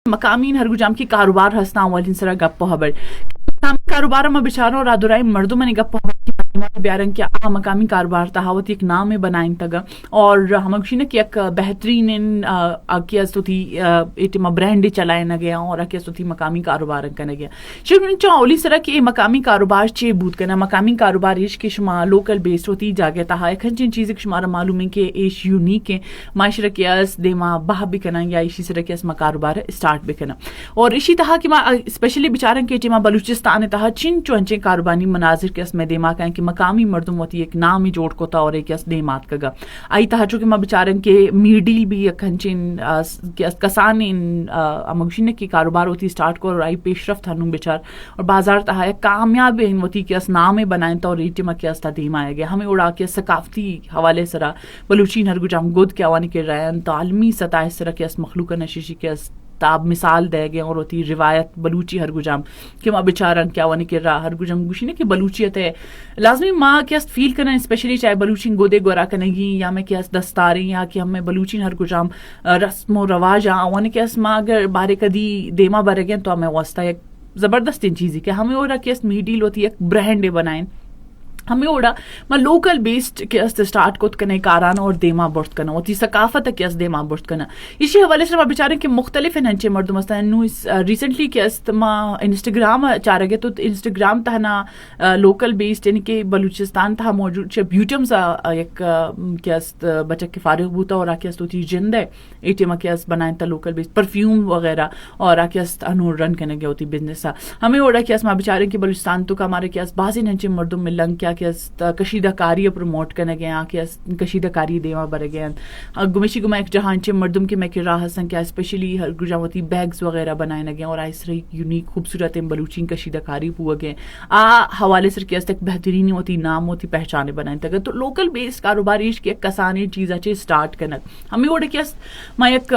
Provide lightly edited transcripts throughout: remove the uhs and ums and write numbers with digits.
मकामीन हरगुजाम की कारोबार हस्ता वालिन सरा गप्पो हबर कारोबार में बिचारो रादुराई मर्दुमनी गप्पो ब्यारंग के आ मकामी कारोबार तहावत एक नाम में बनाइन तगा और हमगशी ने कि एक बेहतरीन आकिया सुथी एटिमा ब्रांड चलाए न गया और आकिया सुथी मकामी कारोबार कन गया शिवन चौली सरा कि मकामी कारोबार चे बूत कना मकामी कारोबार इश के शुमा लोकल बेस्ड होती जागे तहा एक जिन चीज के शुमारा मालूम है कि इश यूनिक है माशरा के अस देमा बाह भी कना या इसी सरा के अस कारोबार स्टार्ट भी कना और इसी तहा कि स्पेशली बिचारन के टिमा बलूचिस्तान तहा चिन चुंचे कारोबानी मनाजिर के अस में देमा का कि मकामी मर्दुम होती एक नाम ही जोड़ को था और एक देमात कगा आई तहा चुके मैं बिचारन के मीडिल भी खंचिन कसान इन मगशिन की कारोबार होती स्टार्ट को और आई पेशरफ थानू बिचार और बाजार तहा कामयाब होती कि अस नाम ही बनाए तो रीति में क्या धीमा आ गया हमें उड़ा के सकाफती हवाले सरा बलूचिन हरगुजाम गुद के आवानी के रैन तालमी सतह सरा के अस मखलूक नशीशी के ताब मिसाल दे गए और होती रिवायत बलूची हरगुजाम कि माँ बेचारन क्या वानी के रहा हरगुजाम गुशी ने कि बलूचियत है लाजमी माँ क्या फील करना स्पेशली चाहे बलूची गोदे गोरा कनेगी या मैं क्या दस्तारी या कि हमें बलूची हरगुजाम रस्म रवाज आवानी के माँ अगर बारे कदी देमा बारे गए तो हमें वास्ता एक जबरदस्त चीज़ है कि हमें और कि मीडिल होती एक ब्रांड बनाए हमें ओड़ा मैं लोकल बेस्ड के अस्त स्टार्ट को कने काराना और देमा बुर्त करना होती सकाफत के अस देमा बुर्त करना इसी हवाले से मैं बेचारे के मुख्तलिफ नंचे मर्दुम नु रिसेंटली के अस्त मां इंस्टाग्राम चार गए तो इंस्टाग्राम तहना लोकल बेस्ड यानी कि बलूचिस्तान था मौजूद छे ब्यूटम्स एक के अस्त बचक के फारिग बूता और आके अस्त होती जिंद है एटीएम के अस्त बनाए था लोकल बेस्ड परफ्यूम वगैरह और आके अस्त अनूर रन करने गए होती बिजनेस हमें ओड़ा के अस मां बेचारे के बलूचिस्तान तो का हमारे के अस बाजी नंचे मर्दुम मिलंग क्या कि कशीदाकारी प्रमोट करने गए कि कशीदाकारी देवा बरे गए गुमेशी गुमा एक जहां चे मर्दुम के मैं किरा हसन क्या स्पेशली गुजावती बैग्स वगैरह बनाए न गए और आइस रही यूनिक खूबसूरत बलूची कशीदाकारी हुआ गए आ हवाले से क्या तक बेहतरीन होती नाम होती पहचाने बनाए तक तो लोकल बेस्ड कारोबार के कसानी चीज़ अच्छे स्टार्ट करना हमें ओडे क्या मैं एक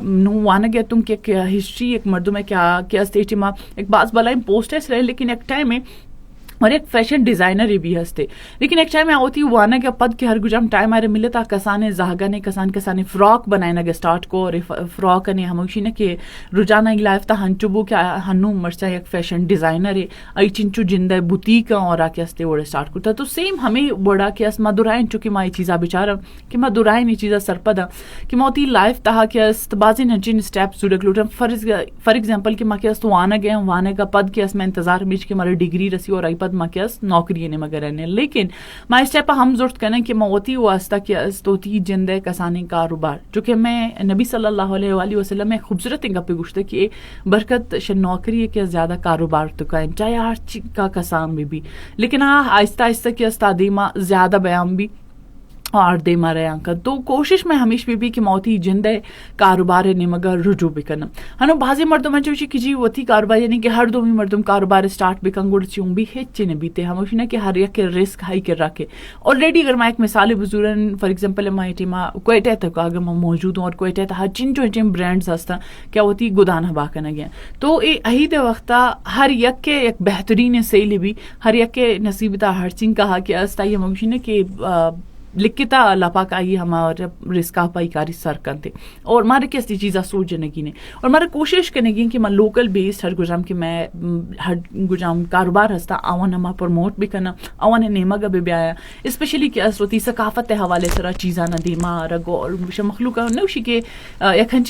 नु वाना गया तुम के हिस्ट्री एक मर्दुम है क्या स्टेट में एक बात बला पोस्ट है रहे लेकिन एक टाइम में और एक फैशन डिजाइनर भी हंसते लेकिन एक टाइम में होती वाना के पद के हर गुजाम टाइम आरे मिले था कसाने जागा ने कसाने फ्रॉक बनाए ना स्टार्ट को और फ्रॉक ने हमुशी ने के रुजाना लाइफ था हंचुबू क्या हन्नू मरचा एक फैशन डिजाइनर है आई चिंचू जिंदा बुटीक और आके हंसते वो स्टार्ट करता तो सेम हमें बड़ा के अस मधुराइन चुकी माई चीज़ा बिचारा कि मधुराइन ये चीज़ा सरपदा कि मोती लाइफ तहा के अस्त बाजी नजिन स्टेप जुड़क लूटम फॉर एग्जाम्पल कि माँ के अस्त वाना गए वाने का पद के अस में इंतजार बीच के हमारे डिग्री रसी और आई मकस नौकरी ने मगर लेकिन माई स्टेप हम जुर्त करें कि मौती वास्ता के अस्तोती जिंदे कसानी कारोबार जो कि मैं नबी सल्लल्लाहु अलैहि वसल्लम में खूबसूरत गप्पे गुश्ते कि बरकत श नौकरी के ज़्यादा कारोबार तो का चाहे हर चीज का कसाम भी लेकिन हाँ आहिस्ता आहिस्ता के अस्तादीमा ज़्यादा बयान भी और दे मारे अंक तो कोशिश में हमेशा भी कि मौती जिंदे कारोबार ने मगर रुजू भी करना हनो बाजी मर्दों में चूची कि जी वती कारोबार यानी कि हर दो भी मर्दों कारोबार स्टार्ट भी कंगुड़ चूं भी हेच्चे ने बीते हमेशा कि हर एक के रिस्क हाई कर रखे ऑलरेडी अगर मैं एक मिसाल बुजुर्गन फॉर एग्जांपल मैं टीमा कोयटे तक अगर मैं मौजूद हूँ और कोयटे हर चिन ब्रांड्स हस्ता क्या होती गुदान हबा करना गया तो ये अही दे वक्त हर एक के एक बेहतरीन सेल भी हर एक के नसीबता हर चिंग कहा कि अस्ता ये मौजूद कि लिखिता लपा का ये हमारे रिस्का पाईकारी सर करते और मारे कैसी चीज़ा सोच की ने और मारे कोशिश करने की कि मैं लोकल बेस्ड हर गुजाम कि मैं हर गुजाम कारोबार हस्ता आवन हमा प्रमोट भी करना आवन नेमा का भी आया स्पेशली क्या होती सकाफत हवाले सरा चीज़ा न देमा रगो और मखलूक नौशी के यखन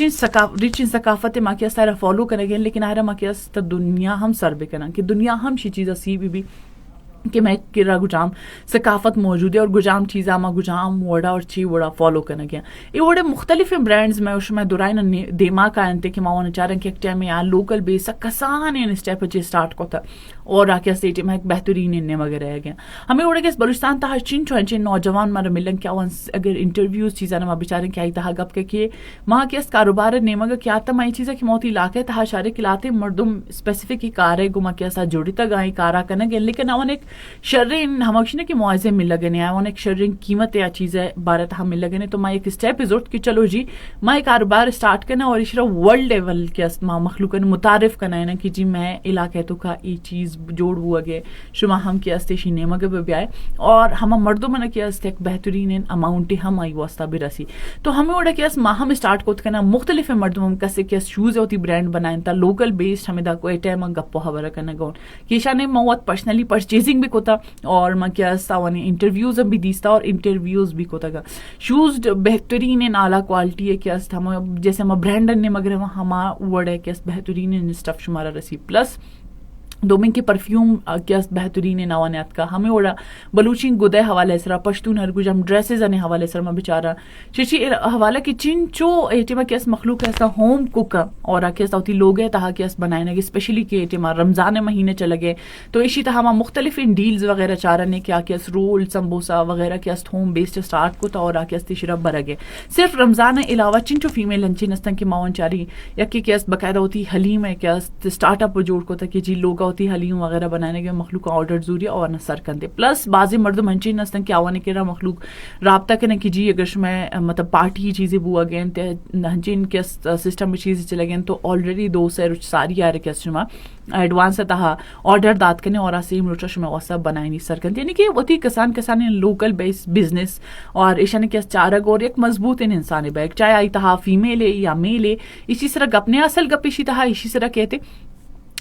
रिच सकाफत माँ क्या सारा फॉलो करेंगे लेकिन आरा माँ क्या दुनिया हम सर भी करना कि दुनिया हम शी चीज़ा सी भी कि मैं किरा गुजाम सकाफत मौजूद है और गुजाम चीज़ा मा गुजाम वड़ा और ची वड़ा फॉलो करना गया ये वड़े मुख्तलिफ ब्रांड्स में उसमें दुराइन देमा का अंते कि मावन चाह रहे कि एक टाइम में यहाँ लोकल बेस कसान इन स्टेप अच्छे स्टार्ट को था और आके स्टेट में एक बेहतरीन इन्ने मगर रह गया हमें उड़े के बलूचिस्तान तहा चिन नौजवान मारा मिलन क्या अगर इंटरव्यूज चीज़ा ना बेचारे क्या तहा गप के माँ के कारोबार ने मगर क्या था माई चीज़ा कि मौती इलाके तहा शारे खिलाते मर्दुम स्पेसिफिक ही कार है गुमा क्या सा जुड़ी तक आई कारा करने गए लेकिन अवन एक शर्रिन हमक्शिना की मुआवजे मिल लगने आया एक शर्रिन कीमत या चीज़ें बारत हम मिल लगने तो मैं एक स्टेप इजोट की चलो जी मैं कारोबार स्टार्ट करना और इशरा वर्ल्ड लेवल के अस्मा मखलूकन मुतारिफ करना है ना कि जी मैं इलाके तो का ये चीज़ जोड़ हुआ गए शुमा हम के अस्ते शी नेमा के ब्याय और हम मर्दों मन के अस्ते एक बेहतरीन अमाउंट हम आई वास्ता भी रसी तो हमें ओडा के अस हम स्टार्ट को करना मुख्तलिफ मर्दों हम कसे के शूज़ होती ब्रांड बनाए था लोकल बेस्ड हमें दा कोई टाइम गप्पो हबर करना गौन केशा ने मौत पर्सनली परचेजिंग भी कोता और मैं क्या सावानी इंटरव्यूज भी दीस्ता और इंटरव्यूज भी कोता का शूज बेहतरीन इन आला क्वालिटी है क्या हम जैसे हम ब्रांडन ने मगर हम वर्ड है क्या बेहतरीन इन स्टफ शुमारा रसी प्लस दोमिंग के परफ्यूम क्या बेहतरीन नवानियात का हमें ओड़ा बलूची गुदे हवाले सरा पश्तून हरगुज हम ड्रेसेस अने हवाले सर में बेचारा शिशी हवाला की चिंचो एटीमा केस मखलूक ऐसा होम कुक और केस होती लोग है तहा केस बनाए कि स्पेशली के एटीमा रमजान महीने चले गए तो इसी तरह हम मुख्तलिफ इन डील्स वगैरह चारा ने क्या केस रोल समोसा वगैरह केस होम बेस्ड स्टार्ट को था और केस तिशरब बर गए सिर्फ रमजान अलावा चिंचो फीमेल लंची नस्तन की मावन चारी या कि केस बाकायदा होती हलीम है क्या स्टार्टअप जोड़ को था कि जी लोग होती हलीम वगैरह बनाने के मखलूक का ऑर्डर जूरी और न सर कंदे प्लस बाजी मर्द मंची नस्तन क्या आवाने के मखलूक राब्ता के न की जी अगर मैं मतलब पार्टी चीज़ें बुआ गए हंचिन के सिस्टम में चीज़ें चले गए तो ऑलरेडी 2 से सारी आ रही शुमा एडवांस तहा ऑर्डर दात करने और सेम रोचा शुमा वसा बनाई नहीं सर कंदे यानी कि वती किसान किसान लोकल बेस्ड बिजनेस और ईशान के चारग और एक मजबूत इन इंसान बैग चाहे आई तहा फीमेल है या मेल है इसी तरह गपने असल गप इसी तहा इसी तरह कहते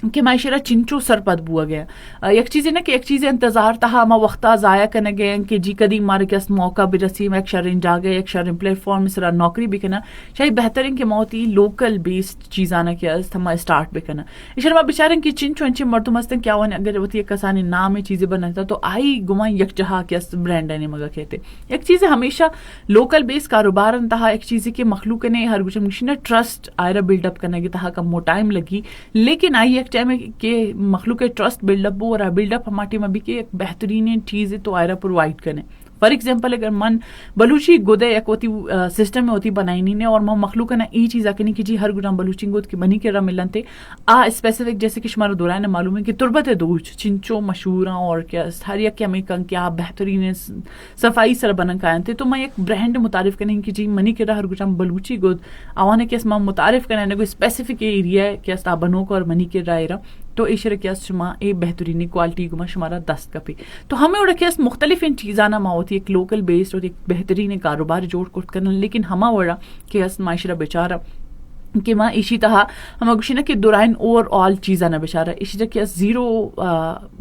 कि मायशरा चिंचो सरपद बुआ गया एक चीज़ ना कि एक चीज़ इंतजार तहा हम वक्ता ज़ाया करने गए कि जी कदी मारे के मौका भी रसी में एक शरिन जा गए एक शरिन प्लेटफॉर्म सरा नौकरी भी करना शायद बेहतरीन के मौती लोकल बेस्ड चीज़ आना कि हम स्टार्ट भी करना इशरमा बेचारे की चिंचो अंचे मर्दू मस्तन क्या वन अगर वती एक कसानी नाम में चीज़ें बनाता तो आई गुमा यक जहा के ब्रांड ने मगर कहते एक चीज़ हमेशा लोकल बेस्ड कारोबार तहा एक चीज़ के मखलूक ने हर गुश ट्रस्ट आयरा बिल्डअप करने की तहा कम टाइम लगी लेकिन आई टाइम के मखलूक के ट्रस्ट बिल्डअप हो रहा बिल्डअप हमारे में भी के एक बेहतरीन चीज़ है तो आयरा प्रोवाइड करें फॉर एग्जाम्पल अगर मन बलूची गुदे एक होती सिस्टम में होती बनाई नहीं ने और मैं मखलूक ना ये चीज़ आके नहीं कि जी हर गुराम बलूची गुद की बनी के रा मिलन थे स्पेसिफिक जैसे कि शुमारा दोराय ने मालूम है कि तुरबत दूज चिंचो मशहूर और क्या हरिया के हमें कंग क्या बेहतरीन सफाई सर बनन का थे तो मैं एक ब्रांड मुतारिफ करने की जी मनी के रा हर गुराम बलूची गुद आवाने के मुतारिफ करने कोई स्पेसिफिक एरिया क्या बनो को और मनी के रा तो इशर क्या शुमा ए बेहतरीन क्वालिटी गुमा शुमारा 10 कपी तो हमें उड़ा क्या मुख्तलिफ इन चीज़ाना मा होती एक लोकल बेस्ड और एक बेहतरीन कारोबार जोड़ कोट करना लेकिन हमा वड़ा क्या माशरा बेचारा कि माँ इसी तरह हम अगुशिना कि दुराइन ओवरऑल चीज़ा ना बेचारा इसी तरह क्या जीरो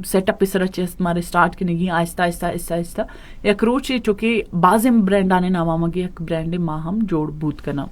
सेटअप इस तरह चेस हमारे स्टार्ट करने की आहिस्ता आहिस्ता आहिस्ता आहिस्ता एक रोच है चूँकि बाजिम ब्रांड आने नामा मगे एक ब्रांड माँ हम जोड़ बूत करना